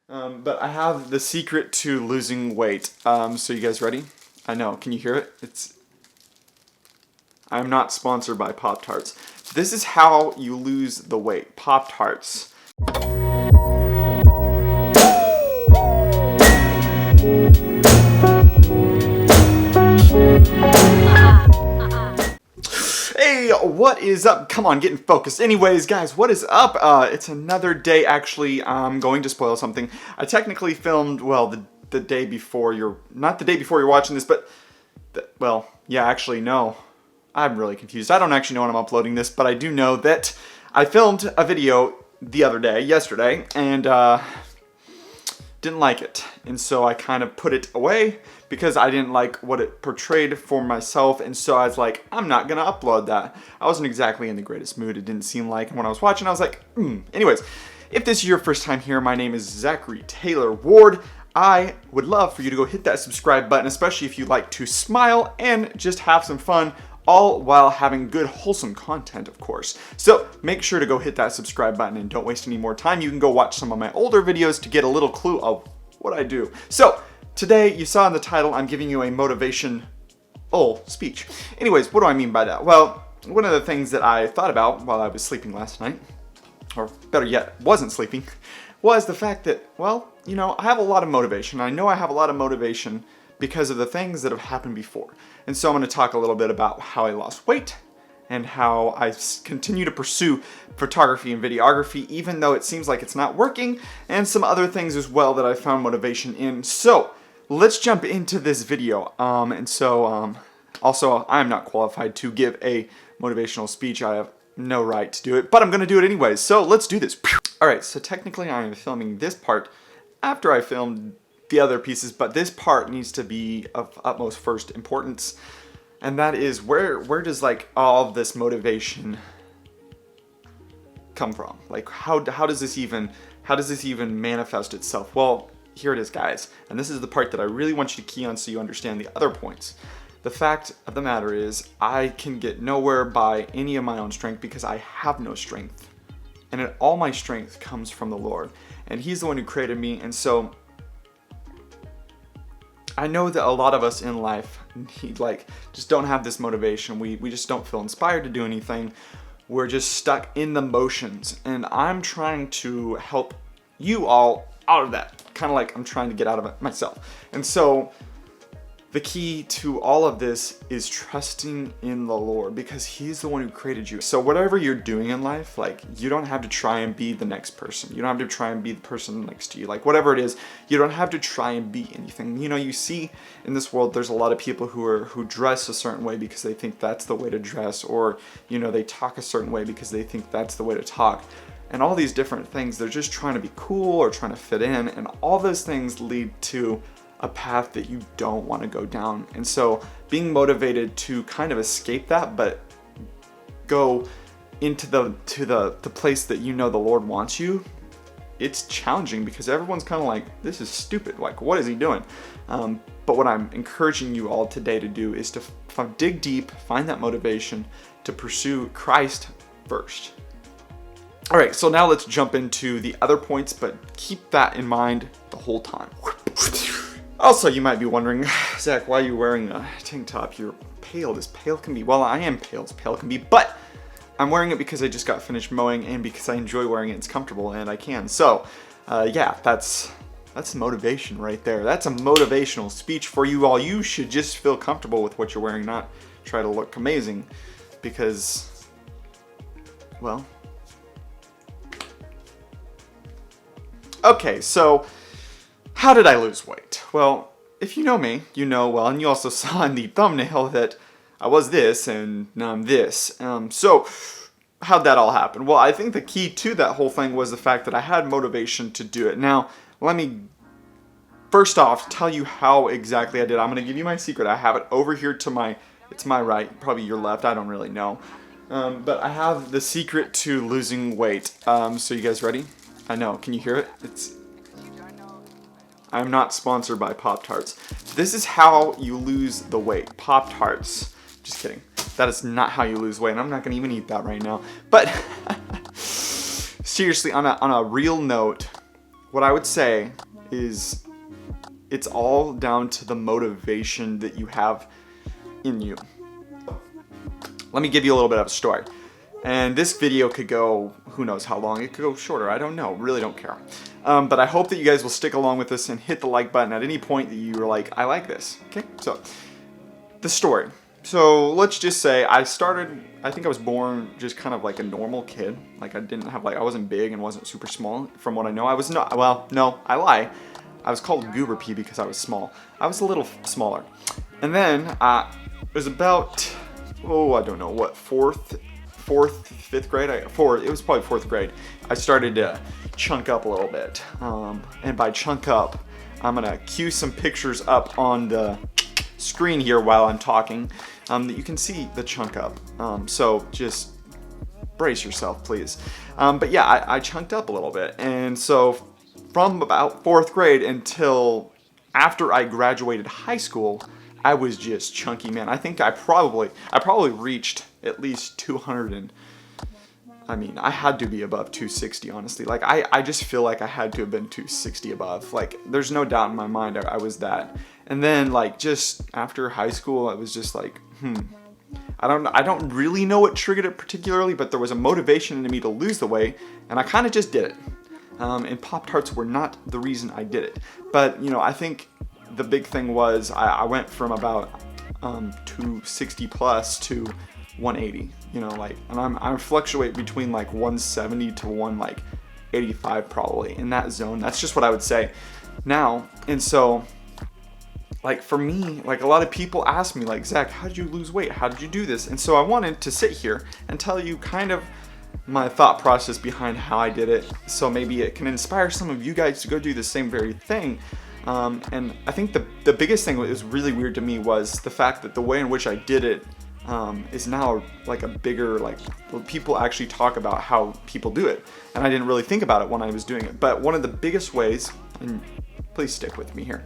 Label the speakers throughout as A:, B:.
A: But I have the secret to losing weight. So you guys ready? I know. Can you hear it? I'm not sponsored by Pop-Tarts. This is how you lose the weight. Pop-Tarts. Hey, what is up? Come on, getting focused. Anyways, guys, what is up? It's another day, actually. I'm going to spoil something. I technically filmed, well, the day before not the day before you're watching this, but, well, yeah, actually, no. I'm really confused. I don't actually know when I'm uploading this, but I do know that I filmed a video the other day, yesterday, and, didn't like it. And so I kind of put it away because I didn't like what it portrayed for myself. And so I was like, I'm not going to upload that. I wasn't exactly in the greatest mood. It didn't seem like when I was watching, I was like, Anyways, if this is your first time here, my name is Zachary Taylor Ward. I would love for you to go hit that subscribe button, especially if you like to smile and just have some fun, all while having good, wholesome content, of course. So make sure to go hit that subscribe button and don't waste any more time. You can go watch some of my older videos to get a little clue of what I do. So today, you saw in the title, I'm giving you a motivational speech. Anyways, what do I mean by that? Well, one of the things that I thought about while I was sleeping last night, or better yet, wasn't sleeping, was the fact that, well, I have a lot of motivation. I know I have a lot of motivation because of the things that have happened before. And so I'm going to talk a little bit about how I lost weight and how I continue to pursue photography and videography, even though it seems like it's not working, and some other things as well that I found motivation in. So let's jump into this video. Also, I'm not qualified to give a motivational speech. I have no right to do it, but I'm going to do it anyways. So let's do this. All right, so technically I am filming this part after I filmed the other pieces, but this part needs to be of utmost first importance, and that is where does like all of this motivation come from? Like how does this even manifest itself? Well, here it is, guys, and this is the part that I really want you to key on so you understand the other points. The fact of the matter is I can get nowhere by any of my own strength because I have no strength, and all my strength comes from the Lord, and He's the one who created me. And so I know that a lot of us in life just don't have this motivation. We just don't feel inspired to do anything. We're just stuck in the motions. And I'm trying to help you all out of that. Kind of like I'm trying to get out of it myself. And so the key to all of this is trusting in the Lord, because He's the one who created you. So whatever you're doing in life, like, you don't have to try and be the next person. You don't have to try and be the person next to you. Like, whatever it is, you don't have to try and be anything. You see in this world, there's a lot of people who dress a certain way because they think that's the way to dress, or, they talk a certain way because they think that's the way to talk. And all these different things, they're just trying to be cool or trying to fit in, and all those things lead to a path that you don't want to go down. And so being motivated to kind of escape that, but go into the place that the Lord wants you, it's challenging because everyone's kind of like, this is stupid, like, what is he doing? But what I'm encouraging you all today to do is to dig deep, find that motivation to pursue Christ first. All right, so now let's jump into the other points, but keep that in mind the whole time. Also, you might be wondering, Zach, why are you wearing a tank top? You're pale as pale can be. Well, I am pale as pale can be, but I'm wearing it because I just got finished mowing and because I enjoy wearing it. It's comfortable and I can. So, yeah, that's motivation right there. That's a motivational speech for you all. You should just feel comfortable with what you're wearing, not try to look amazing, because, well, okay, so how did I lose weight? Well, if you know me, you know well, and you also saw in the thumbnail that I was this and now I'm this. So how'd that all happen? Well, I think the key to that whole thing was the fact that I had motivation to do it. Now, let me first off tell you how exactly I did. I'm going to give you my secret. I have it over here to it's my right, probably your left, I don't really know. But I have the secret to losing weight. So you guys ready? I know, can you hear it? I'm not sponsored by Pop-Tarts. This is how you lose the weight. Pop-Tarts. Just kidding. That is not how you lose weight, and I'm not going to even eat that right now. But seriously, on a real note, what I would say is it's all down to the motivation that you have in you. Let me give you a little bit of a story. And this video could go, who knows how long, it could go shorter, I don't know, really don't care. But I hope that you guys will stick along with this and hit the like button at any point that you're like, I like this, okay? So, the story. So let's just say I think I was born just kind of like a normal kid. Like I wasn't big and wasn't super small. From what I know, I was not, well, no, I lie. I was called Goober Pea because I was small. I was a little smaller. And then it was about, I don't know, what, fifth grade? It was probably fourth grade. I started to chunk up a little bit. And by chunk up, I'm gonna cue some pictures up on the screen here while I'm talking that you can see the chunk up. So just brace yourself, please. But yeah, I chunked up a little bit. And so from about fourth grade until after I graduated high school, I was just chunky, man. I think I probably reached at least 200 and I had to be above 260, honestly. Like, I just feel like I had to have been 260 above. Like, there's no doubt in my mind I was that. And then, like, just after high school, I was just like, I don't really know what triggered it particularly, but there was a motivation in me to lose the weight, and I kind of just did it. And Pop-Tarts were not the reason I did it. But, I think the big thing was I went from about 260 plus to 180, and I fluctuate between like 170 to 185 probably in that zone. That's just what I would say now. And so, like, for me, like, a lot of people ask me, like, Zach, how did you lose weight? How did you do this? And so I wanted to sit here and tell you kind of my thought process behind how I did it, so maybe it can inspire some of you guys to go do the same very thing. And I think the biggest thing that was really weird to me was the fact that the way in which I did it is now like a bigger, like, people actually talk about how people do it, and I didn't really think about it when I was doing it. But one of the biggest ways, and please stick with me here,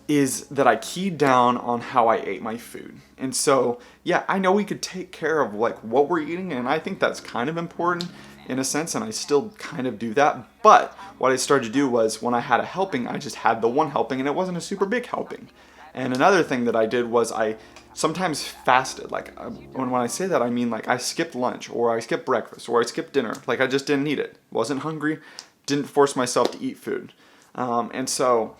A: is that I keyed down on how I ate my food. And so, yeah, I know we could take care of like what we're eating, and I think that's kind of important in a sense, and I still kind of do that. But what I started to do was when I had a helping, I just had the one helping, and it wasn't a super big helping. And another thing that I did was I sometimes fasted. Like, when I say that, I mean like I skipped lunch, or I skipped breakfast, or I skipped dinner. Like, I just didn't eat it. Wasn't hungry, didn't force myself to eat food. And so,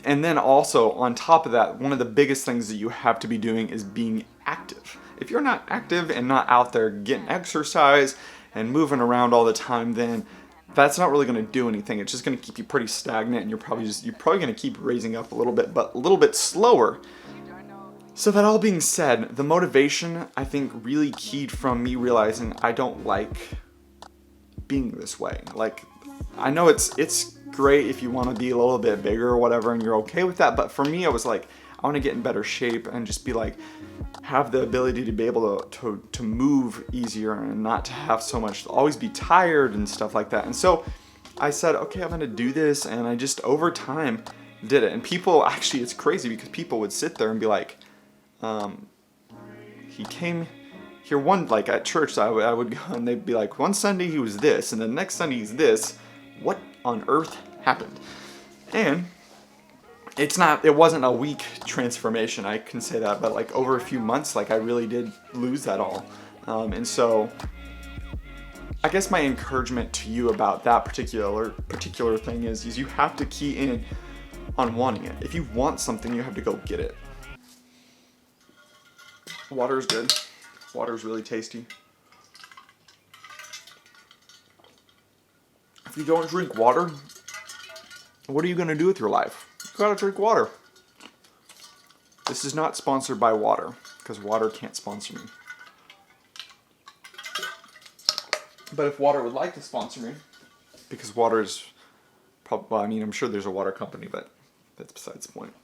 A: and then also on top of that, one of the biggest things that you have to be doing is being active. If you're not active and not out there getting exercise and moving around all the time, then that's not really going to do anything. It's just going to keep you pretty stagnant, and you're probably going to keep raising up a little bit, but a little bit slower. So that all being said, the motivation, I think, really keyed from me realizing I don't like being this way. Like, I know it's great if you want to be a little bit bigger or whatever, and you're okay with that, but for me, I was like, I want to get in better shape and just be like, have the ability to be able to move easier and not to have so much, always be tired and stuff like that. And so I said, okay, I'm going to do this. And I just over time did it. And people, actually, it's crazy because people would sit there and be like, he came here like at church, I would go and they'd be like, one Sunday he was this, and the next Sunday he's this. What on earth happened? And it wasn't a week transformation, I can say that, but like over a few months, like I really did lose that all. And so I guess my encouragement to you about that particular thing is you have to key in on wanting it. If you want something, you have to go get it. Water's good. Water's really tasty. If you don't drink water, what are you going to do with your life? You gotta drink water. This is not sponsored by water, because water can't sponsor me. But if water would like to sponsor me, because water is probably, well, I mean, I'm sure there's a water company, but that's besides the point.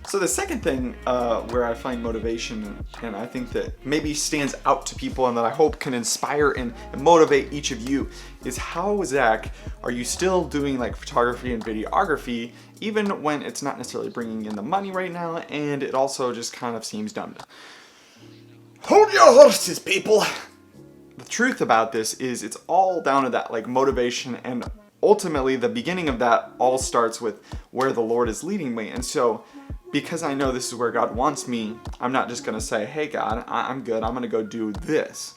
A: So the second thing where I find motivation, and I think that maybe stands out to people and that I hope can inspire and motivate each of you, is how, Zach, are you still doing like photography and videography even when it's not necessarily bringing in the money right now, and it also just kind of seems dumb? Hold your horses, people! the truth about this is it's all down to that like motivation, and ultimately the beginning of that all starts with where the Lord is leading me. And so because I know this is where God wants me, I'm not just going to say, hey God, I'm good, I'm going to go do this.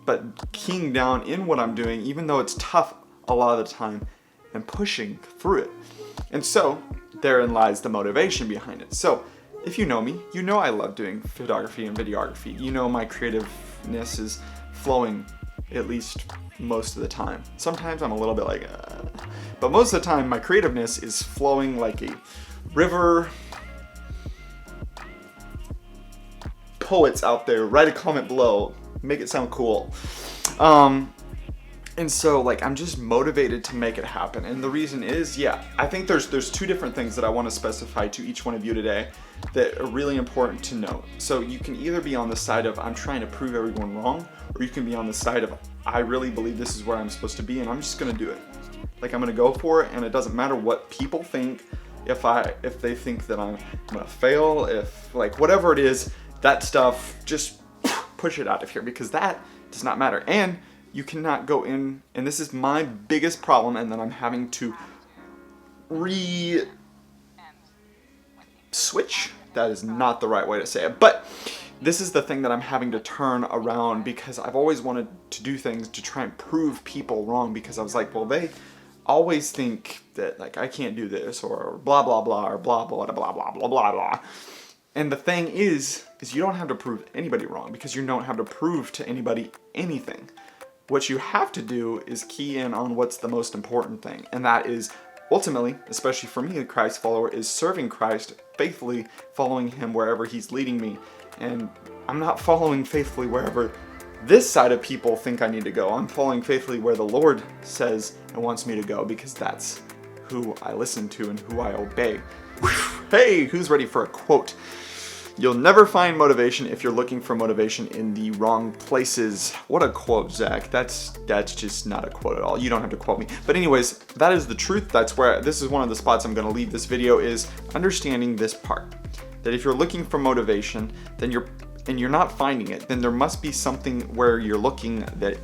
A: But keying down in what I'm doing, even though it's tough a lot of the time, and pushing through it. And so therein lies the motivation behind it. So if you know me, you know I love doing photography and videography. You know my creativeness is flowing at least most of the time. Sometimes I'm a little bit like, but most of the time my creativeness is flowing like a river. Poets out there, write a comment below, make it sound cool. And so like I'm just motivated to make it happen. And the reason is, yeah, I think there's two different things that I want to specify to each one of you today that are really important to know. So you can either be on the side of I'm trying to prove everyone wrong, or you can be on the side of I really believe this is where I'm supposed to be and I'm just gonna do it. Like I'm gonna go for it, and it doesn't matter what people think. If they think that I'm gonna fail, if like whatever it is, that stuff, just push it out of here, because that does not matter. And you cannot go in, and this is my biggest problem, and then I'm having to switch. That is not the right way to say it, but this is the thing that I'm having to turn around, because I've always wanted to do things to try and prove people wrong, because I was like, well, they always think that like I can't do this, or blah blah blah, or blah blah blah blah blah blah blah. And the thing is you don't have to prove anybody wrong, because you don't have to prove to anybody anything. What you have to do is key in on what's the most important thing, and that is ultimately, especially for me, a Christ follower, is serving Christ faithfully, following him wherever he's leading me. And I'm not following faithfully wherever this side of people think I need to go. I'm following faithfully where the Lord says and wants me to go, because that's who I listen to and who I obey. Hey, who's ready for a quote? You'll never find motivation if you're looking for motivation in the wrong places. What a quote, Zach. That's just not a quote at all. You don't have to quote me. But anyways, that is the truth. That's where, this is one of the spots I'm going to leave this video, is understanding this part. That if you're looking for motivation, then you're not finding it, then there must be something where you're looking that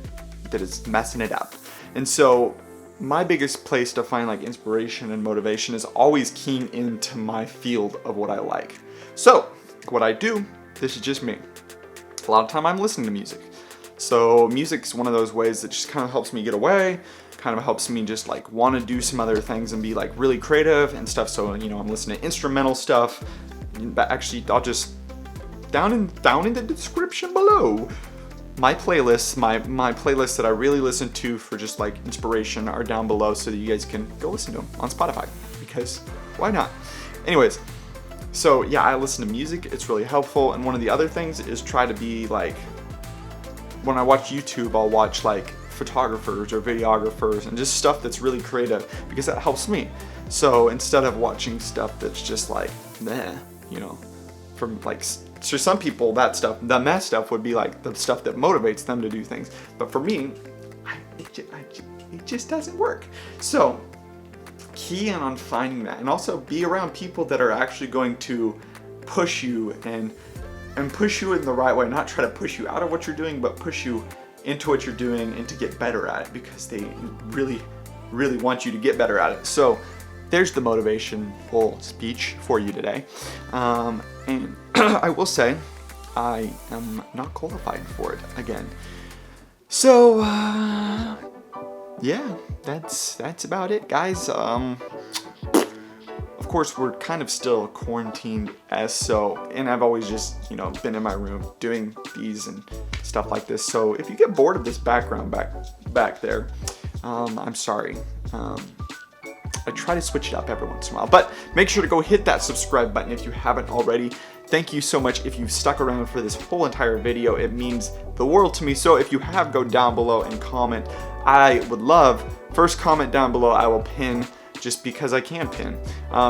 A: is messing it up. And so my biggest place to find like inspiration and motivation is always keying into my field of what I like. So what I do, this is just me. A lot of time I'm listening to music. So music's one of those ways that just kind of helps me get away, kind of helps me just like want to do some other things and be like really creative and stuff. So, you know, I'm listening to instrumental stuff. But actually, I'll just down in the description below, my playlists, my playlists that I really listen to for just like inspiration are down below, so that you guys can go listen to them on Spotify, because why not? Anyways, so yeah, I listen to music. It's really helpful. And one of the other things is try to be like, when I watch YouTube, I'll watch like photographers or videographers and just stuff that's really creative, because that helps me. So instead of watching stuff that's just like meh, you know, from like, so some people, that stuff, the mess stuff would be like the stuff that motivates them to do things. But for me, it just doesn't work. So key in on finding that, and also be around people that are actually going to push you and push you in the right way, not try to push you out of what you're doing, but push you into what you're doing and to get better at it, because they really, really want you to get better at it. So there's the motivational speech for you today. And I will say, I am not qualified for it again. So, yeah, that's about it, guys. Of course, we're kind of still quarantined and I've always just, you know, been in my room doing these and stuff like this. So if you get bored of this background back there, I'm sorry. I try to switch it up every once in a while, but make sure to go hit that subscribe button if you haven't already. Thank you so much if you've stuck around for this whole entire video. It means the world to me. So if you have, go down below and comment. I would love, first comment down below, I will pin, just because I can pin.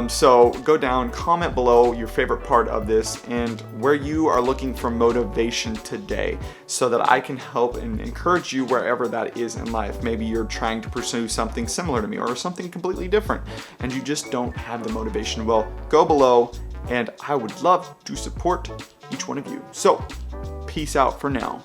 A: So go down, comment below your favorite part of this and where you are looking for motivation today, so that I can help and encourage you wherever that is in life. Maybe you're trying to pursue something similar to me or something completely different and you just don't have the motivation. Well, go below and I would love to support each one of you. So peace out for now.